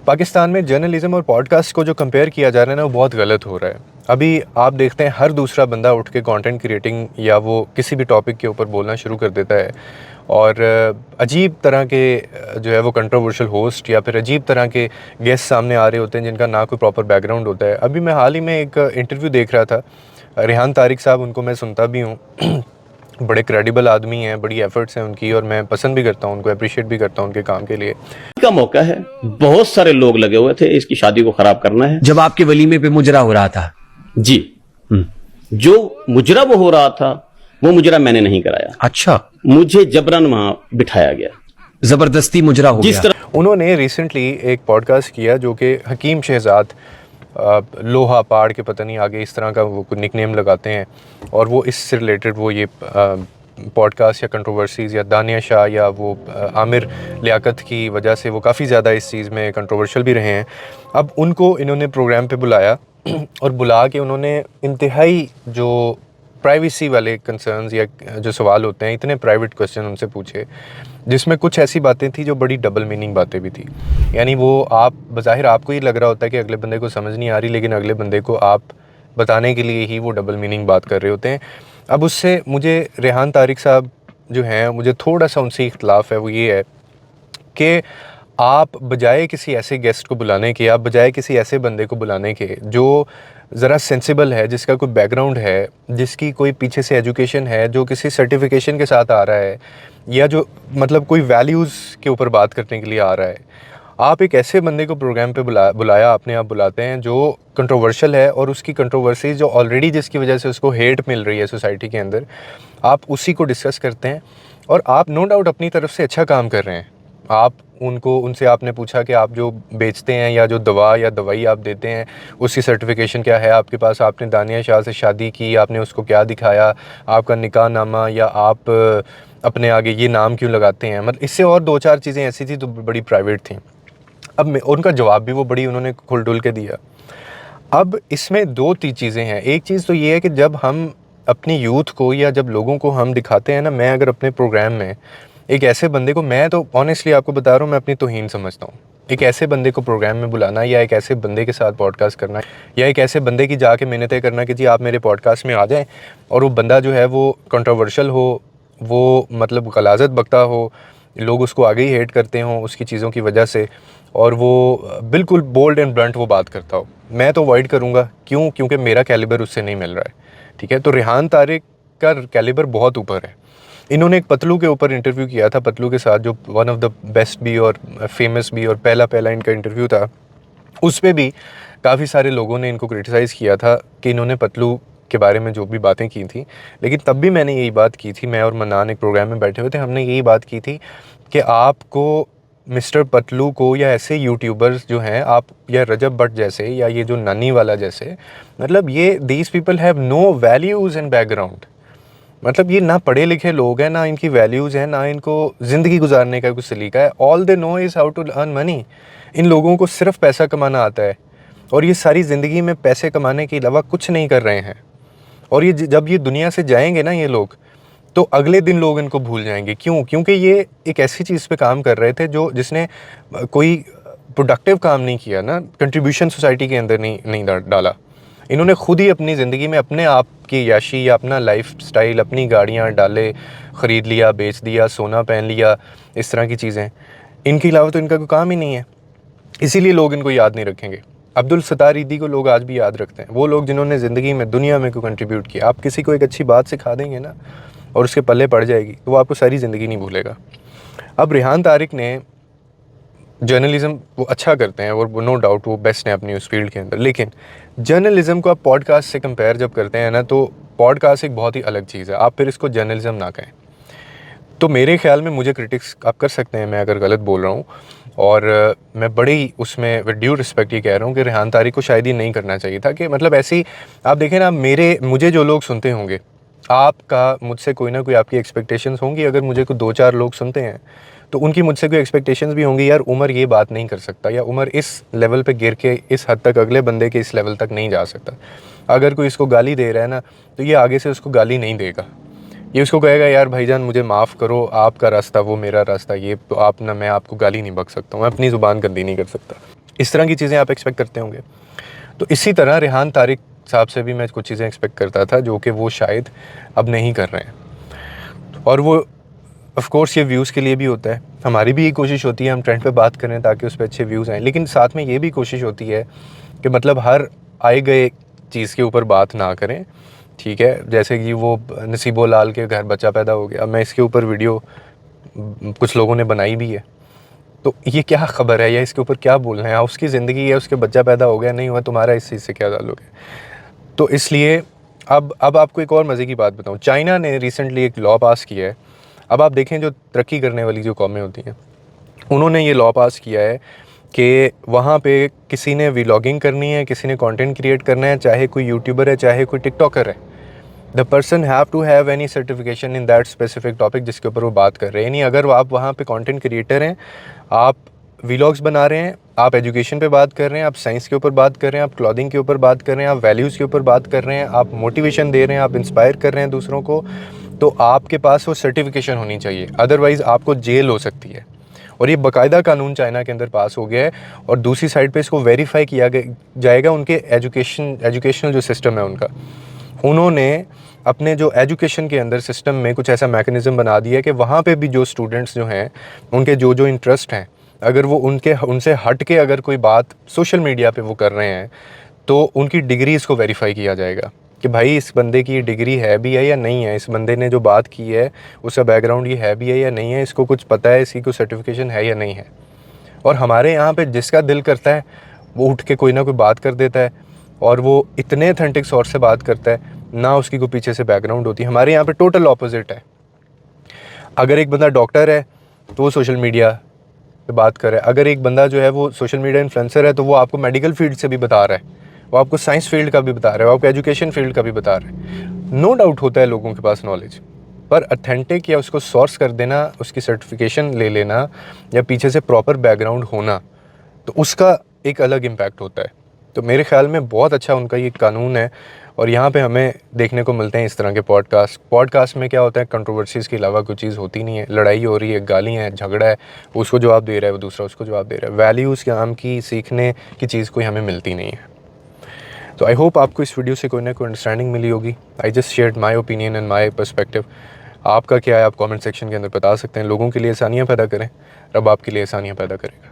पाकिस्तान में जर्नलिज्म और पॉडकास्ट को जो कंपेयर किया जा रहा है ना, वो बहुत गलत हो रहा है। अभी आप देखते हैं हर दूसरा बंदा उठ के कंटेंट क्रिएटिंग या वो किसी भी टॉपिक के ऊपर बोलना शुरू कर देता है और अजीब तरह के जो है वो कंट्रोवर्शियल होस्ट या फिर अजीब तरह के गेस्ट सामने आ रहे होते हैं जिनका ना कोई प्रॉपर बैकग्राउंड होता है। अभी मैं हाल ही में एक इंटरव्यू देख रहा था, रेहान तारिक साहब, उनको मैं सुनता भी हूँ बड़े क्रेडिबल आदमी हैं, बड़ी एफर्ट्स हैं उनकी और मैं पसंद भी करता हूँ उनको, अप्रिशिएट भी करता हूँ उनके काम के लिए। का मौका है, बहुत सारे लोग लगे हुए थे इसकी शादी को खराब करना है। जब आपके वलीमे पे मुजरा हो रहा था जी, जो मुजरा वो हो रहा था वो मुजरा मैंने नहीं कराया। अच्छा, मुझे जबरन वहां बिठाया गया, जबरदस्ती मुजरा हो जिस गया। तरह उन्होंने रिसेंटली एक पॉडकास्ट किया जो कि हकीम शहजाद लोहा पहाड़ के पता नहीं आगे इस तरह का वो निक नेम लगाते हैं और वो इससे रिलेटेड वो ये पॉडकास्ट या कंट्रोवर्सीज़ या दानिया शाह या वो आमिर लियाकत की वजह से वो काफ़ी ज़्यादा इस चीज़ में कंट्रोवर्शियल भी रहे हैं। अब उनको इन्होंने प्रोग्राम पे बुलाया और बुला के उन्होंने इंतहाई जो प्राइवेसी वाले कंसर्न्स या जो सवाल होते हैं, इतने प्राइवेट क्वेश्चन उनसे पूछे जिसमें कुछ ऐसी बातें थी जो बड़ी डबल मीनिंग बातें भी थी। यानी वो आप बज़ाहिर आपको ही लग रहा होता है कि अगले बंदे को समझ नहीं आ रही, लेकिन अगले बंदे को आप बताने के लिए ही वो डबल मीनिंग बात कर रहे होते हैं। अब उससे मुझे रेहान तारिक साहब जो हैं, मुझे थोड़ा सा उनसे इख्तलाफ है, वो ये है कि आप बजाय किसी ऐसे गेस्ट को बुलाने के, आप बजाय किसी ऐसे बंदे को बुलाने के जो ज़रा सेंसिबल है, जिसका कोई बैकग्राउंड है, जिसकी कोई पीछे से एजुकेशन है, जो किसी सर्टिफिकेशन के साथ आ रहा है या जो मतलब कोई वैल्यूज़ के ऊपर बात करने के लिए आ रहा है, आप एक ऐसे बंदे को प्रोग्राम पे बुलाया, अपने आप बुलाते हैं जो कंट्रोवर्शियल है और उसकी कंट्रोवर्सी जो ऑलरेडी जिसकी वजह से उसको हेट मिल रही है सोसाइटी के अंदर, आप उसी को डिस्कस करते हैं और आप नो डाउट अपनी तरफ से अच्छा काम कर रहे हैं। आप उनसे आपने पूछा कि आप जो बेचते हैं या जो दवा या दवाई आप देते हैं उसकी सर्टिफिकेशन क्या है आपके पास, आपने दानिया शाह से शादी की, आपने उसको क्या दिखाया, आपका निकाह नामा या आप अपने आगे ये नाम क्यों लगाते हैं, मतलब इससे और दो चार चीज़ें ऐसी थी तो बड़ी प्राइवेट थी। अब उनका जवाब भी वो बड़ी उन्होंने खुल डुल के दिया। अब इसमें दो तीन चीज़ें हैं। एक चीज़ तो ये है कि जब हम अपनी यूथ को या जब लोगों को हम दिखाते हैं ना, मैं अगर अपने प्रोग्राम में एक ऐसे बंदे को, मैं तो ऑनेस्टली आपको बता रहा हूँ, मैं अपनी तौहीन समझता हूँ एक ऐसे बंदे को प्रोग्राम में बुलाना या एक ऐसे बंदे के साथ पॉडकास्ट करना या एक ऐसे बंदे की जाके मिन्नतें करना कि जी आप मेरे पॉडकास्ट में आ जाएं, और वो बंदा जो है वो कंट्रोवर्शियल हो, वो मतलब गलाजत बकता हो, लोग उसको आगे ही हेट करते हों उसकी चीज़ों की वजह से, और वो बिल्कुल बोल्ड एंड ब्लंट वो बात करता हो, मैं तो अवॉइड करूँगा। क्यों? क्योंकि मेरा कैलिबर उससे नहीं मिल रहा है। ठीक है, तो रेहान तारिक का कैलिबर बहुत ऊपर है। इन्होंने एक पतलू के ऊपर इंटरव्यू किया था, पतलू के साथ, जो वन ऑफ द बेस्ट भी और फेमस भी और पहला इनका इंटरव्यू था। उस पे भी काफ़ी सारे लोगों ने इनको क्रिटिसाइज़ किया था कि इन्होंने पतलू के बारे में जो भी बातें की थी, लेकिन तब भी मैंने यही बात की थी, मैं और मन्नान एक प्रोग्राम में बैठे हुए थे, हमने यही बात की थी कि आपको मिस्टर पतलू को या ऐसे यूट्यूबर्स जो हैं, आप या रजब भट्ट जैसे या ये जो नन्ही वाला जैसे, मतलब ये these people have no values and background. मतलब ये ना पढ़े लिखे लोग हैं, ना इनकी वैल्यूज़ हैं, ना इनको ज़िंदगी गुजारने का कुछ सलीका है। All they know is how to earn money. इन लोगों को सिर्फ पैसा कमाना आता है और ये सारी ज़िंदगी में पैसे कमाने के अलावा कुछ नहीं कर रहे हैं। और ये जब ये दुनिया से जाएंगे ना ये लोग, तो अगले दिन लोग इनको भूल जाएंगे। क्यों? क्योंकि ये एक ऐसी चीज़ पे काम कर रहे थे जिसने कोई प्रोडक्टिव काम नहीं किया ना, कंट्रीब्यूशन सोसाइटी के अंदर नहीं डाला। इन्होंने खुद ही अपनी ज़िंदगी में अपने आप की याशी या अपना लाइफ स्टाइल, अपनी गाड़ियाँ डाले, ख़रीद लिया, बेच दिया, सोना पहन लिया, इस तरह की चीज़ें। इनके अलावा तो इनका कोई काम ही नहीं है, इसीलिए लोग इनको याद नहीं रखेंगे। अब्दुल सत्तार ईदी को लोग आज भी याद रखते हैं, वो लोग जिन्होंने ज़िंदगी में दुनिया में कोई कंट्रीब्यूट किया। आप किसी को एक अच्छी बात सिखा देंगे ना और उसके पल्ले पड़ जाएगी, तो वो आपको सारी ज़िंदगी नहीं भूलेगा। अब रेहान तारिक ने जर्नलिज़्म वो अच्छा करते हैं और वो नो डाउट वो बेस्ट हैं अपनी उस फील्ड के अंदर, लेकिन जर्नलिज़्म को आप पॉडकास्ट से कंपेयर जब करते हैं ना, तो पॉडकास्ट एक बहुत ही अलग चीज़ है। आप फिर इसको जर्नलिज़्म ना कहें। तो मेरे ख़्याल में, मुझे क्रिटिक्स आप कर सकते हैं मैं अगर गलत बोल रहा हूँ, और मैं बड़ी उसमें विद ड्यू रिस्पेक्ट ये कह रहा हूँ कि रेहान तारिक को शायद ही नहीं करना चाहिए था। कि मतलब ऐसी आप देखें ना, मुझे जो लोग सुनते होंगे, आपका मुझसे कोई ना कोई आपकी एक्सपेक्टेशंस होंगी। अगर मुझे कोई दो चार लोग सुनते हैं तो उनकी मुझसे कोई एक्सपेक्टेशंस भी होंगी, यार उमर ये बात नहीं कर सकता, या उमर इस लेवल पे गिर के इस हद तक अगले बंदे के इस लेवल तक नहीं जा सकता। अगर कोई इसको गाली दे रहा है ना, तो ये आगे से उसको गाली नहीं देगा, ये उसको कहेगा यार भाईजान मुझे माफ़ करो, आपका रास्ता वो मेरा रास्ता ये, तो आप ना, मैं आपको गाली नहीं बक सकता हूँ, मैं अपनी ज़ुबान गंदी नहीं कर सकता। इस तरह की चीज़ें आप एक्सपेक्ट करते होंगे। तो इसी तरह रेहान तारिक साहब से भी मैं कुछ चीज़ें एक्सपेक्ट करता था जो कि वो शायद अब नहीं कर रहे हैं। और वो ऑफ कोर्स ये व्यूज़ के लिए भी होता है, हमारी भी ये कोशिश होती है हम ट्रेंड पे बात करें ताकि उस पर अच्छे व्यूज़ आएँ, लेकिन साथ में ये भी कोशिश होती है कि मतलब हर आए गए चीज़ के ऊपर बात ना करें, ठीक है। जैसे कि वो नसीबो लाल के घर बच्चा पैदा हो गया, मैं इसके ऊपर वीडियो कुछ लोगों ने बनाई भी है, तो ये क्या ख़बर है या इसके ऊपर क्या बोलना है, उसकी ज़िंदगी है, उसके बच्चा पैदा हो गया नहीं हुआ, तुम्हारा इस चीज़ से क्या ताल्लुक है। तो इसलिए अब आपको एक और मज़े की बात बताऊँ, चाइना ने रिसेंटली एक लॉ पास किया है। अब आप देखें जो तरक्की करने वाली जो कौमें होती हैं, उन्होंने ये लॉ पास किया है कि वहाँ पे किसी ने व्लॉगिंग करनी है, किसी ने कंटेंट क्रिएट करना है, चाहे कोई यूट्यूबर है, चाहे कोई टिकटॉकर है, the person have to have any certification in that specific topic जिसके ऊपर वो बात कर रहे हैं। यानी अगर आप वहाँ पे कंटेंट क्रिएटर हैं, आप व्लॉग्स बना रहे हैं, आप एजुकेशन पे बात कर रहे हैं, आप साइंस के ऊपर बात कर रहे हैं, आप क्लॉथिंग के ऊपर बात कर रहे हैं, आप वैल्यूज़ के ऊपर बात कर रहे हैं, आप मोटिवेशन दे रहे हैं, आप इंस्पायर कर रहे हैं दूसरों को, तो आपके पास वो सर्टिफिकेशन होनी चाहिए, अदरवाइज़ आपको जेल हो सकती है। और ये बाकायदा कानून चाइना के अंदर पास हो गया है। और दूसरी साइड पे इसको वेरीफाई किया जाएगा उनके एजुकेशनल जो सिस्टम है उनका, उन्होंने अपने जो एजुकेशन के अंदर सिस्टम में कुछ ऐसा मैकेनिज़्म बना दिया है कि वहाँ पे भी जो स्टूडेंट्स जो हैं उनके जो इंटरेस्ट हैं, अगर वो उनसे हट के अगर कोई बात सोशल मीडिया पे वो कर रहे हैं, तो उनकी डिग्रीज़ को वेरीफाई किया जाएगा कि भाई इस बंदे की डिग्री है भी है या नहीं है, इस बंदे ने जो बात की है उसका बैकग्राउंड ये है भी है या नहीं है, इसको कुछ पता है, इसकी कोई सर्टिफिकेशन है या नहीं है। और हमारे यहाँ पे जिसका दिल करता है वो उठ के कोई ना कोई बात कर देता है, और वो इतने ऑथेंटिक सोर्स से बात करता है, ना उसकी कोई पीछे से बैकग्राउंड होती है। हमारे यहाँ पे टोटल ऑपोजिट है। अगर एक बंदा डॉक्टर है तो वो सोशल मीडिया पे बात कर रहा है, अगर एक बंदा जो है वो सोशल मीडिया इन्फ्लुएंसर है तो वो आपको मेडिकल फील्ड से भी बता रहा है, वो आपको साइंस फील्ड का भी बता रहा है, वो आपको एजुकेशन फील्ड का भी बता रहा है। नो डाउट होता है लोगों के पास नॉलेज, पर अथेंटिक या उसको सोर्स कर देना, उसकी सर्टिफिकेशन ले लेना या पीछे से प्रॉपर बैकग्राउंड होना, तो उसका एक अलग इम्पैक्ट होता है। तो मेरे ख्याल में बहुत अच्छा उनका ये कानून है। और यहाँ पे हमें देखने को मिलते हैं इस तरह के पॉडकास्ट में क्या होता है, कंट्रोवर्सीज़ के अलावा कोई चीज़ होती नहीं है, लड़ाई हो रही है, गाली है, झगड़ा है, उसको जवाब दे रहा है, वो दूसरा उसको जवाब दे रहा है, वैल्यूज़ नाम की सीखने की चीज़ कोई हमें मिलती नहीं है। तो आई होप आपको इस वीडियो से कोई ना कोई अंडरस्टैंडिंग मिली होगी। I just shared my opinion and my perspective. आपका क्या है आप कमेंट सेक्शन के अंदर बता सकते हैं। लोगों के लिए आसानियाँ पैदा करें, रब आपके लिए आसानियाँ पैदा करेगा।